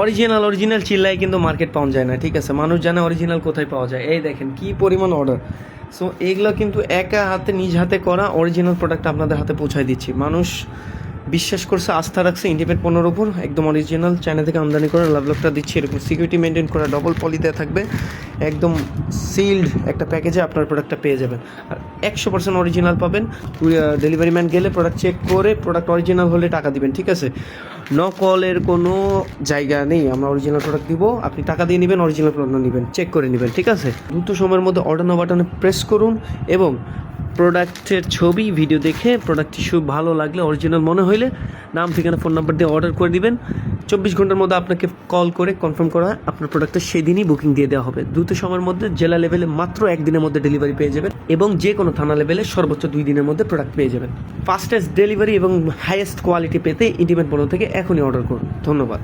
Original চিল্লায় কিন্তু market পাওয়া যায় না, ঠিক আছে? মানুষ জানে অরিজিনাল কোথায় পাওয়া যায়। এই দেখেন কি পরিমাণ অর্ডার। সো এইগুলো কিন্তু একা হাতে নিজ হাতে করা অরিজিনাল প্রোডাক্ট আপনাদের হাতে পৌঁছায় দিচ্ছি। মানুষ বিশ্বাস করছে, আস্থা রাখছে ইন্ডিপেন্ডেন্ট পণ্যের উপর। একদম অরিজিনাল চায়না থেকে আমদানি করে লাভলকটা দিচ্ছি। এরকম সিকিউরিটি মেনটেন করা ডবল পলিতে থাকবে, একদম সিলড একটা প্যাকেজে আপনার প্রোডাক্টটা পেয়ে যাবেন। আর 100% অরিজিনাল পাবেন। ডেলিভারি ম্যান গেলে প্রোডাক্ট চেক করে প্রোডাক্ট অরিজিনাল হলে টাকা দিবেন, ঠিক আছে? নকলের কোনো জায়গা নেই। আমরা অরিজিনাল প্রোডাক্ট দিব, আপনি টাকা দিয়ে নেবেন, অরিজিনাল পণ্য নেবেন, চেক করে নেবেন, ঠিক আছে? দ্রুত সময়ের মধ্যে অর্ডার নাও বাটনে প্রেস করুন এবং প্রোডাক্টের ছবি ভিডিও দেখে প্রোডাক্টটি খুব ভালো লাগলে, অরিজিনাল মনে হইলে নাম ঠিকানা ফোন নাম্বার দিয়ে অর্ডার করে দিবেন। 24 ঘন্টার মধ্যে আপনাকে কল করে কনফার্ম করা আপনার প্রোডাক্টটা সেদিনই বুকিং দিয়ে দেওয়া হবে। দ্রুত সময়ের মধ্যে জেলা লেভেলে মাত্র 1 দিনের মধ্যে ডেলিভারি পেয়ে যাবেন এবং যে কোনো থানা লেভেলে সর্বোচ্চ 2 দিনের মধ্যে প্রোডাক্ট পেয়ে যাবেন। ফাস্টেস্ট ডেলিভারি এবং হাইয়েস্ট কোয়ালিটি পেতে ইন্টিমেট পণ্য থেকে এখনই অর্ডার করুন। ধন্যবাদ।